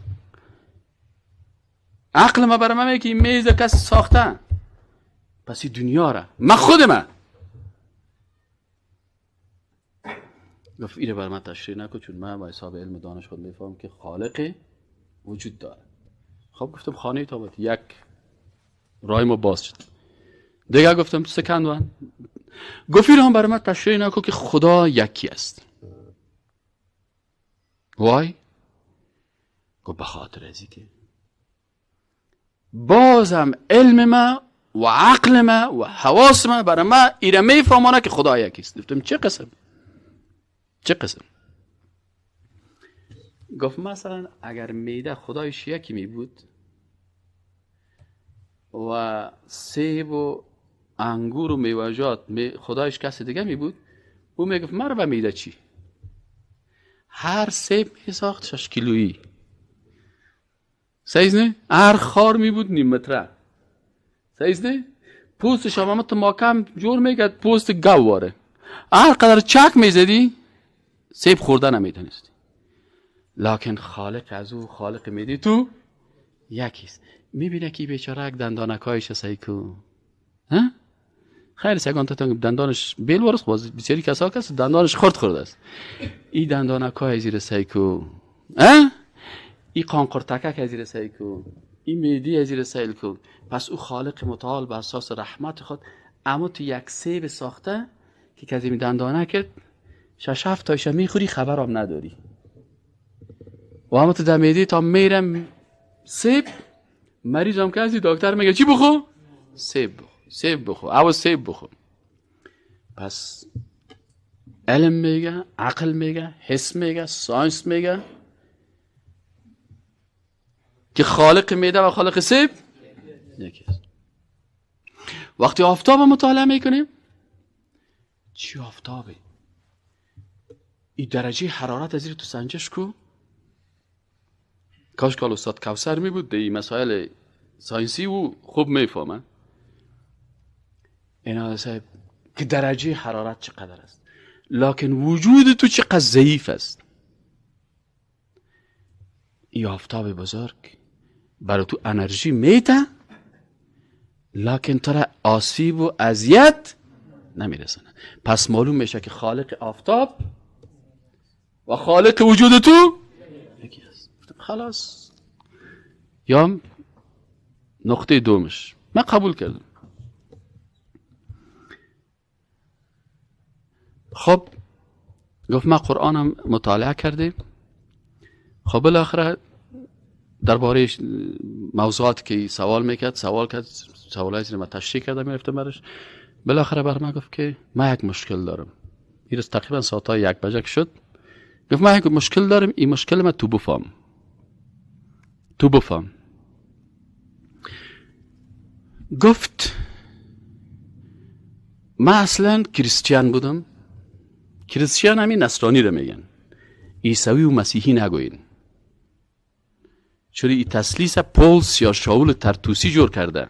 Speaker 1: عقل من برای من میگه که این میز کس ساخته. پس این دنیا را من خودم. گفت اینه برای من تشریح نکن چون من با حساب علم دانش خود میفهم که خالقی وجود داره. خب گفتم خانه تا بود یک رای ما باز شد. دیگه گفتم سکند وان. گفت اینه هم برای من تشریح نکن که خدا یکی است. وای؟ گفت به خاطر ازی که بازم علم ما و عقل ما و حواس ما برای ما ایره میفهمانه که خدا یکی است. گفتم چه قسم؟ چه قسم؟ گفت مثلا اگر میده خدایش یکی می بود و سیب و انگور و میوه‌جات خدایش کسی دیگه می بود، او میگفت مرا به میده چی؟ هر سیب می ساخت 6 کیلویی. سیز نه؟ هر خار می بود نیم متره. سیز نه؟ پوستش هم تو ماکم جور میکرد پوست گواره. هر قدر چک میزدی سیب خورده نمیدونستی. لکن خالق از او خالق میدی تو یکیست. میبینه که بیچاره یک دندانکایش سیکو خیلی سگان تا دندانش بیل ورس باز بسیاری کسا کس دندانش خورده است. این دندانکای زیر سیکو این قانقرتکک از زیر سیکو این میدی از زیر سیکو. پس او خالق متعال بر اساس رحمت خود اما تو یک سیب ساخته که کسی می دندانکت 6-7 تایش میخوری خبرم نداری و اما تو دمیدی تا میرم سیب مریضم که هستی دکتر میگه چی بخو؟ سیب بخو. سیب بخو. او سیب بخو. پس علم میگه، عقل میگه، حس میگه، ساینس میگه که خالق میده و خالق سیب یکی است. وقتی آفتاب مطالعه میکنیم چی آفتابه؟ این درجه حرارت از زیر تو سنجش کو؟ کاش که استاد کوثر می بود این مسائل ساینسی و خوب میفهمه. اینا صاحب که درجه حرارت چقدر است، لکن وجود تو چقدر ضعیف است. این آفتاب بزرگ برای تو انرژی میته لکن تو را آسیب و اذیت نمیرسونه. پس معلوم میشه که خالق آفتاب و خالق وجود تو یکی است. خلاص یا نقطه دومش من قبول کردم. خب گفت من قرآنم مطالعه کرده. خب بالاخره درباره موضوعات که سوال میکرد سوالایی من تشریح کردم میرفتم برش. بالاخره بر من گفت که من یک مشکل دارم. این روز تقریبا ساعت 1 بجه شد. گفت من یک مشکل دارم، این مشکل من تو بفهم. گفت من اصلا کریستیان بودم. کریستیان همین نصرانی رو میگن. عیسوی و مسیحی نگوین. چون این تسلیس پولس یا شاول ترتوسی جور کرده.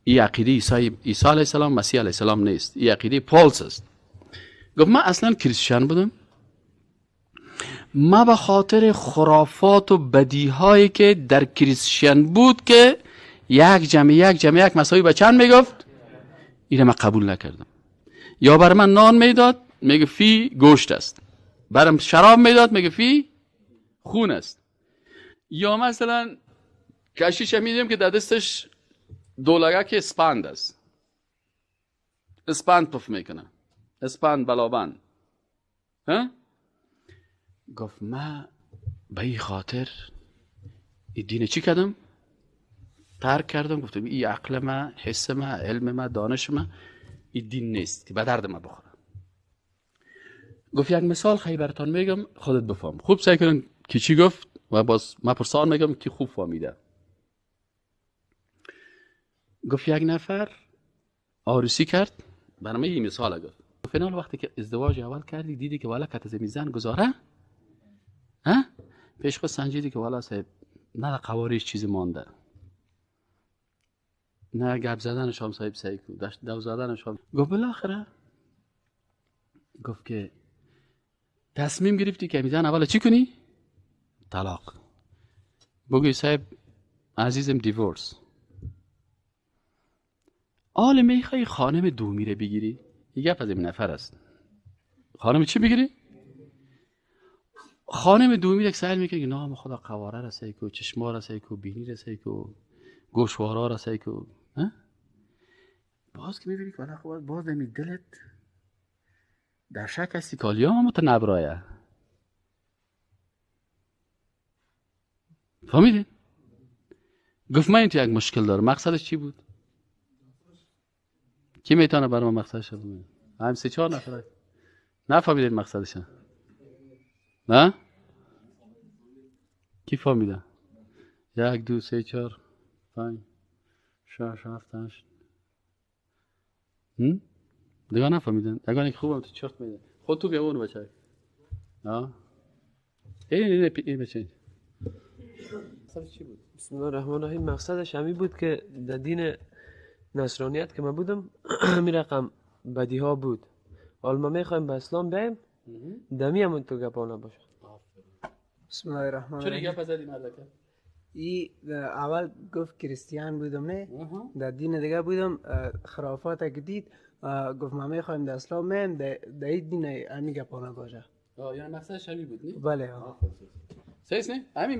Speaker 1: این عقیده عیسی علیه السلام مسیح علیه السلام نیست. این عقیده پولس است. گفت من اصلا کریستیان بودم. ما به خاطر خرافات و بدیهایی که در کریستیان بود که یک جمع یک مساوی به چند میگفت، اینه من قبول نکردم. یا بر من نان میداد میگه فی گوشت است، برم شراب میداد میگه فی خون است. یا مثلا کشیش میدیم که در دستش دولگک اسپند است، اسپند پف میکنه، اسپند بلابند. گفت من به این خاطر این دین چی کردم؟ ترک کردم. گفتم این عقل من، حس من، علم من، دانش من این دین نیست که به درد من بخوره. گفت یک مثال خیلی براتون میگم خودت بفهم. خوب سعی کن که چی گفت و باز من پرسان میگم که خوب فهمیده. گفت یک نفر عروسی کرد، برام این مثال گفت. فینال وقتی که ازدواج اول کردی دیدی که والا کت زمین گذاره، پیش خود سنجیدی که والا صاحب نه قواریش چیزی مانده، نه گپ زدنش هم صاحب سعی کو، دو زدنش هم. گفت بالاخره گفت که تصمیم گرفتی که میزن اول چی کنی؟ طلاق. بگوی صاحب عزیزم دیورس. آل میخوای خانم دومی رو بگیری؟ یه گپ از این نفر است. خانم چی بگیری؟ خانم دومی یک سهل میکنه که نام خدا قواره را سیکو، چشما را سیکو، بینی را سیکو، گوشوارا را سیکو. باز که میبینی که والا خوب باز نمی دلت در شک هستی کالیا هم متنبرایه. فهمیدین؟ گفت من این تو یک مشکل دارم. مقصدش چی بود؟ کی میتونه برای من مقصدش رو بگه؟ هم 3-4 نفر نفهمیدین مقصدش؟ نه؟ کی فهمیده؟ 1 2 3 4 5 6 7 8 دیگه نفهمیدن. اگر یک خوبم تو چرت میده. خود تو بیا اونو بچه. این بچه. مقصدش چی بود؟
Speaker 3: بسم الله الرحمن الرحیم. مقصدش همین بود که در دین نصرانیت که من بودم همین رقم بدی ها بود. حالا ما میخوایم به اسلام بیایم، دمی همون تو گپا نباشه.
Speaker 4: بسم الله الرحمن الرحیم.
Speaker 1: چرا گپ زدی مردکه؟
Speaker 4: ای اول گفت کریستیان بودم، نه در دین دیگه بودم. خرافات که دید گفت ما میخوایم در اسلام بیایم، در این دین همین گپا نباشه.
Speaker 1: یعنی مقصدش همین بود، نه؟
Speaker 4: بله.
Speaker 1: سیس نه؟ همین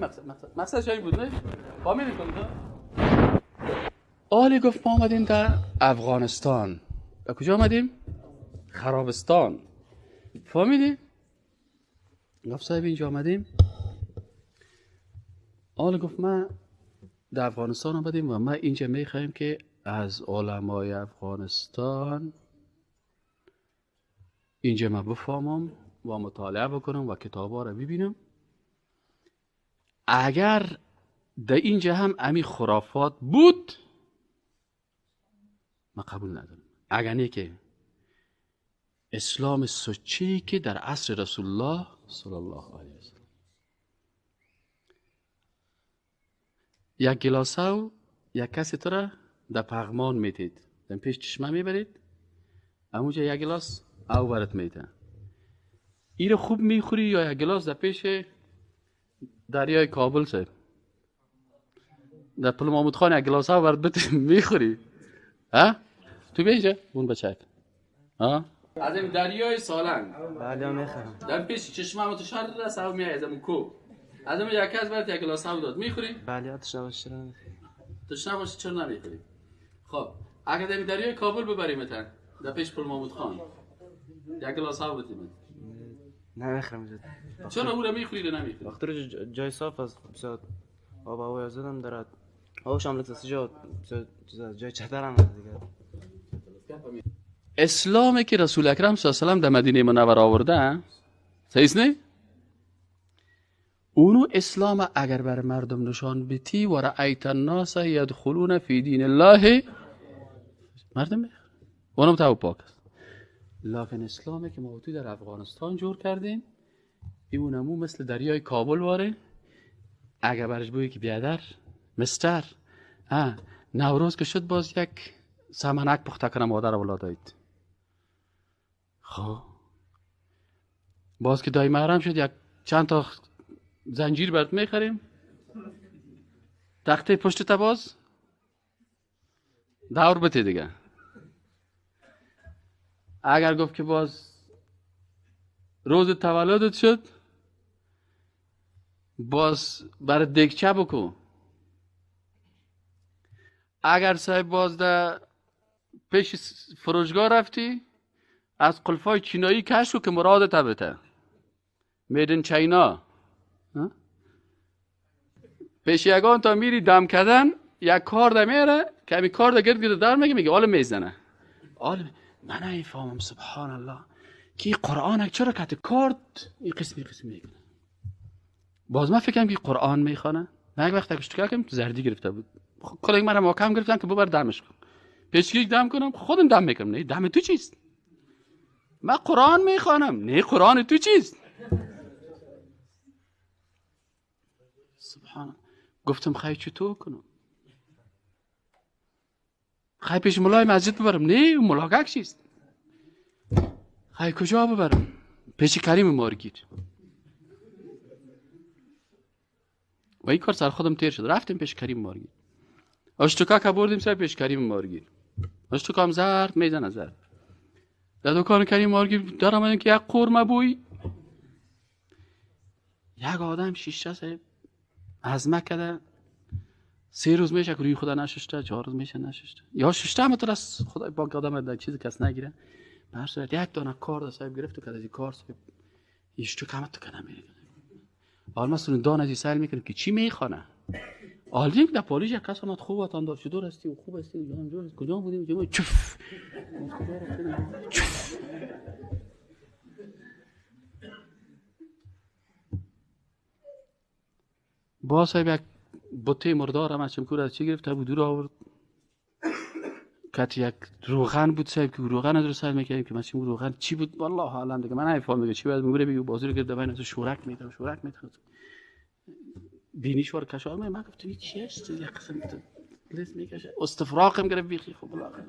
Speaker 1: مقصدش همین بود، نه؟ فهمیدین کنید؟ آلی گفت ما آمدیم در افغانستان. و کجا آمدیم؟ خرابستان. فهمیدین؟ گفت صاحب اینجا آمدیم. آلی گفت ما در افغانستان آمدیم و ما اینجا میخوایم که از علمای افغانستان اینجا ما بفهمم و مطالعه بکنم و کتابا رو ببینم. اگر در اینجا هم امی خرافات بود ما قبول ندارم. اگر نه که اسلام سچی که در عصر رسول الله صلی الله علیه وسلم یک گلاسه یک کسی تو را در پغمان میتید، در پیش چشمه میبرید، اموجه یک گلاس او برات میده. این رو خوب میخوری یا یک گلاس در پیش دریای کابل سه در پل محمود خان یک گلاس او برات میخوری؟ تو بیا اینجا اون بچه از این دریای سالنگ
Speaker 4: بله میخورم.
Speaker 1: در پیش چشمه متشار داده سو میای از اون کو از اون یک کس برات یک گلاس او داد میخوری؟
Speaker 4: بله آتش نباشه چرا نمیخوری؟
Speaker 1: تشنه باشه چرا نمیخوری؟ خب اگر در دریای کابل ببریمت در پیش پل محمود خان یک گلاس او بدیم
Speaker 4: نمیخورم.
Speaker 1: چرا او رو میخوری و نمیخوری؟
Speaker 5: وقتی رو جای صاف است بسیار آب هوای آزاد هم دارد، هواش هم لطفه جا جای چتر هم هست دیگه.
Speaker 1: اسلامی که رسول اکرم صلی الله علیه و سلم در مدینه منوره آورده صحیح نه؟ اونو اسلام اگر بر مردم نشان بدی و رأیت الناس یدخلون فی دین الله مردم میخوره اونم تو پاک است. لکن اسلامی که ما در افغانستان جور کردیم اونمو مثل دریای کابل واره. اگه برش بوی که بیادر مستر نوروز که شد باز یک سمنک پخته کنم مادر اولاد داید. خب باز که دای محرم شد یک چند تا زنجیر برات میخریم، تخته پشت تا باز دور بته دیگه. اگر گفت که باز روز تولدت شد باز برای دگچه بکن. اگر صاحب باز در پیش فروشگاه رفتی از قلفای چینایی کشو که مراد تبته میدن چاینا، پیش یگان تا میری دم کردن یک کار ده میره که همی کار ده گرد گرد دار میگه حالا میزنه. حالا من نمیفهمم سبحان الله که قرآن چرا کت کارت این قسمی میگه. باز من فکرم که قرآن میخوانه. من یک وقت اشتکا کردم زردی گرفته بود، کلی من محکم گرفتن که ببر دمش کن. پیش یک دم کنم خودم دم میکنم. نه دم تو چیست؟ من قرآن میخوانم. نه قرآن تو چیست؟ سبحان. گفتم خیلی چطور کنم؟ خیلی پیش ملای مسجد ببرم؟ نه ملاقک چیست؟ خیلی کجا ببرم؟ پیش کریم مارگیر. و این کار سر خودم تیر شد. رفتیم پیش کریم مارگیر. اشتکا که بردیم سر پیش کریم مارگیر. اشتکا هم زرد میزنه زرد. در دکان کریم مارگیر دارم این که یک قرمه بوی. یک آدم شیشه صاحب از مکه 3 روز میشه که روی خدا نشسته، 4 روز میشه نشسته، یا ششته هم تو از خدا با آدم در چیزی کس نگیره. به صورت یک دانه کار صاحب گرفت و که از این کار صاحب ایشتو کمت تو کنه میره. حالا مثلا دان از این سال میکنه که چی میخوانه. آلدیم در پالیش یک کس آمد خوب وطن دار چطور هستی و خوب هستی کجا بودیم چف چف. با صاحب یک بطه مردار هم از چمکور از چی گرفت بود دور آورد کت یک روغن بود صاحب که روغن از رو سر میکنیم که مثلا روغن چی بود والله حالا دیگه من نمیفهم دیگه چی باید میگه بگو بازی رو گرفت بین از شورک میده بینیش ور کشار من گفتم این چی است یک قسم لیست میکشه استفراغم گرفت بیخی خب والله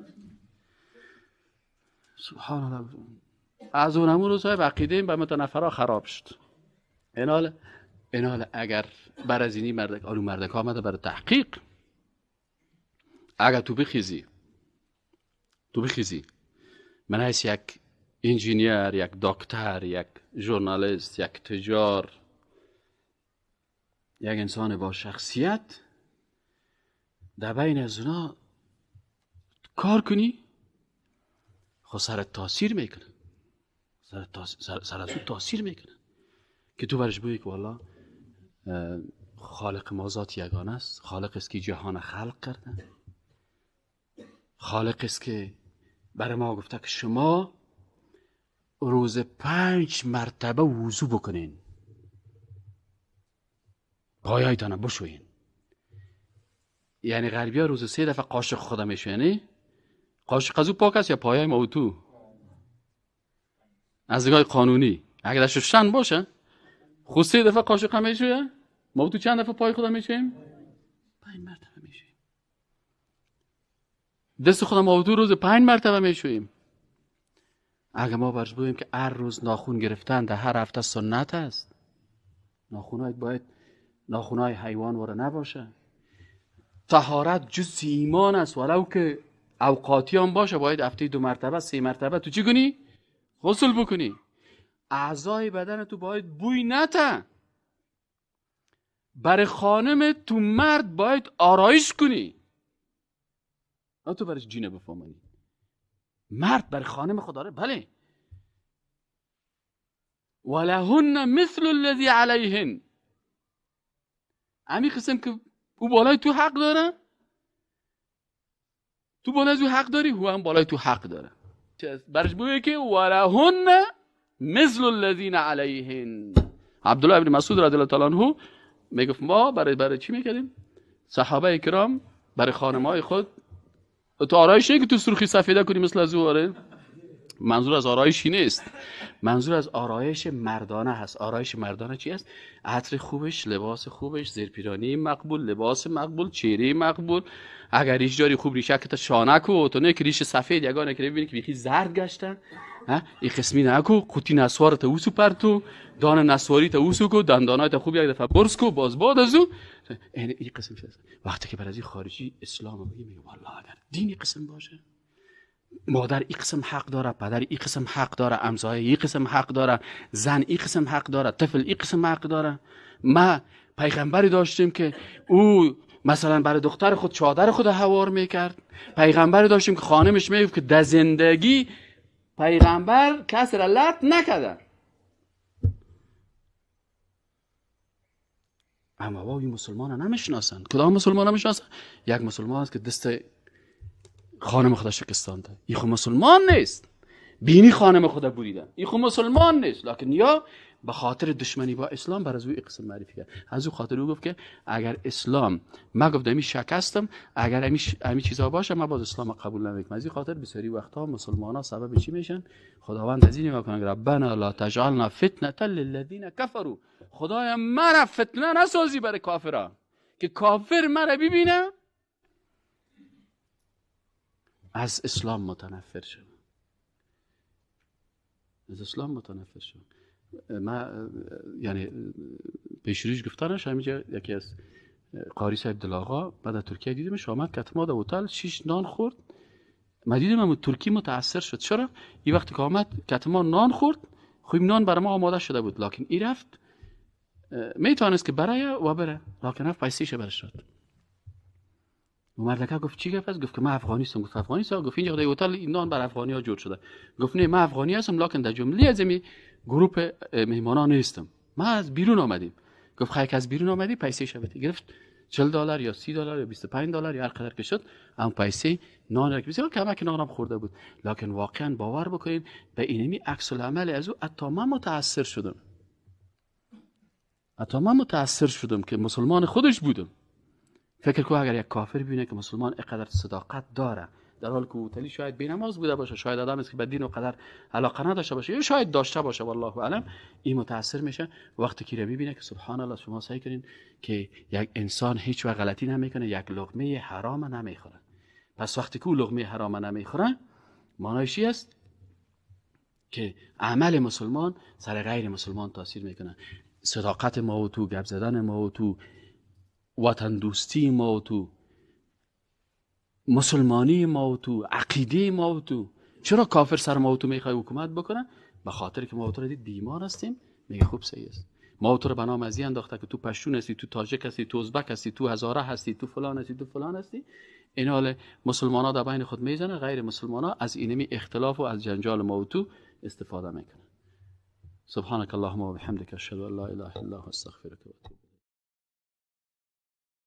Speaker 1: سبحان الله. از اونمون رو صاحب عقیده به متنفرا خراب شد. اینال اگر برازینی مردک آمده برای تحقیق، اگر تو بخیزی من هست یک انجینیر، یک دکتر، یک ژورنالیست، یک تجار، یک انسان با شخصیت در بین از اونا کار کنی خود سرت تاثیر میکنه، سرت تاثیر میکنه که تو برش بگی که والله خالق ما ذات یگانه است، خالق است که جهان خلق کرده، خالق است که برای ما گفته که شما روز 5 مرتبه وضو بکنین، پایایتان بشوین. یعنی غربی ها روز 3 دفعه قاشق خدا میشوینی. قاشق از او پاک است یا پایای ما تو از نگاه قانونی اگر داشت شن باشه خود 3 دفعه قاشق هم میشوین. ما تو چند دفعه پای خدا میشویم؟ 5 مرتبه میشویم. دست خدا ما تو روز 5 مرتبه میشویم. اگه ما برش بگوییم که هر روز ناخون گرفتن در هر هفته سنت است، ناخونات باید ناخونای حیوان وره نباشه، طهارت جز ایمان است ولو که اوقاتی هم باشه، باید هفته 2 مرتبه 3 مرتبه تو چی کنی؟ غسل بکنی. اعضای بدن تو باید بوی نته. برای خانم تو مرد باید آرایش کنی، نه تو برش جینه بفهمانی. مرد برای خانم خود داره بله. ولهن مثل الذی علیهن. امی قسم که او بالای تو حق داره، تو بالای تو حق داری، او هم بالای تو حق داره. برش بگویه که ولهن مثل الذین علیهن. عبدالله ابن مسعود رضی الله تعالی عنه میگفت ما برای چی میکردیم؟ صحابه کرام برای خانمای خود تو آرایش نه که تو سرخی سفیده کنی مثل از او. آره منظور از آرایشی نیست، منظور از آرایش مردانه هست. آرایش مردانه چی است؟ عطر خوبش، لباس خوبش، زیرپیرانی مقبول، لباس مقبول، چهره مقبول. اگر ریش داری خوب ریشکت شانک و تو نه که ریش سفید یگانه که ببینی که بیخی زرد گشتن، ها این قسمی نکو، قوطی نسوار تا اوسو پرتو، دان نسواری تا اوسو کو، دندانای تا خوب یک دفعه برس کو، باز بعد ازو این قسم شد. وقتی که بر از این خارجی اسلام میگه والله اگر دینی قسم باشه، مادر این قسم حق داره، پدر این قسم حق داره، امزای این قسم حق داره، زن این قسم حق داره، طفل این قسم حق داره. ما پیغمبری داشتیم که او مثلا برای دختر خود چادر خود حوار میکرد. پیغمبری داشتیم که خانمش میگفت که در زندگی پیغمبر کسی را لط نکرده. اما واوی مسلمان ها نمیشناسن. کدام مسلمان نمیشناسن؟ یک مسلمان است که دست خانم خدا شکستانده، این خود مسلمان نیست. بینی خانم خدا بریدن، این خود مسلمان نیست. لکن یا به خاطر دشمنی با اسلام بر از او قسم معرفی کرد. از او خاطر او گفت که اگر اسلام، ما گفت امی شکستم، اگر امی چیزا باشه ما باز اسلام قبول نمیکنم. از این خاطر بسیاری وقتا مسلمان ها سبب چی میشن؟ خداوند از این میکنه ربنا لا تجعلنا فتنه للذین کفروا، خدایا مرا فتنه نسازی برای کافرا، که کافر مرا ببینه از اسلام متنفر شد، از اسلام متنفر شد. ما یعنی پیشرویش گفتنش همینجا یکی از قاری صاحب دلاغا بعد از ترکیه دیدیمش، آمد کتما در هتل 6 نان خورد. ما دیدیم هم ترکی متاثر شد. چرا؟ این وقتی که آمد کتما نان خورد، خب نان برای ما آماده شده بود، لکن این رفت میتونست که برای و بره، لکن رفت پیسیش برش داد. مردکه گفت چی گفت؟ گفت که من افغانی هستم. گفت افغانی هستم؟ گفت اینجا در هتل این نان بر افغانی ها جور شده. گفت نه من افغانی هستم، لکن در جمله از این گروه مهمانان نیستم، ما از بیرون آمدیم. گفت خیلی از بیرون آمدی پیسه شبتی گرفت $40 یا $30 یا $25 یا هر قدر که شد، اون پیسه نان را که بسیار کمک نانم خورده بود. لکن واقعا باور بکنین به اینمی عکس العمل از او حتی من متاثر شدم. حتی من متاثر شدم که مسلمان خودش بودم. فکر کو اگر یک کافر ببینه که مسلمان اینقدر صداقت داره، در حالی که اوتلی شاید بی‌نماز بوده باشه، شاید آدمی است که به دین و قدر علاقه نداشته باشه، یا شاید داشته باشه والله اعلم، این متاثر میشه وقتی که میبینه که سبحان الله. شما سعی کنین که یک انسان هیچ وقت غلطی نمیکنه، یک لقمه حرام نمیخوره. پس وقتی که او لقمه حرام نمیخوره، معنیش چی است؟ که عمل مسلمان سر غیر مسلمان تاثیر میکنه. صداقت ما و تو، گپ زدن ما و تو، وطن دوستی ما و تو، مسلمانی ما و تو، عقیده ما و تو. چرا کافر سر ما و تو میخوای حکومت بکنه؟ به خاطر که ما و تو را دید بیمار هستیم، میگه خوب صحیح است. ما و تو را به نام از این انداخته که تو پشتون هستی، تو تاجک هستی، تو ازبک هستی، تو هزاره هستی، تو فلان هستی، تو فلان هستی. این حال مسلمان ها در بین خود میزنه، غیر مسلمان ها از اینمی اختلاف و از جنجال ما و تو استفاده میکنه. سبحانك اللهم وبحمدك اشهد ان لا اله الا انت استغفرك و اتوب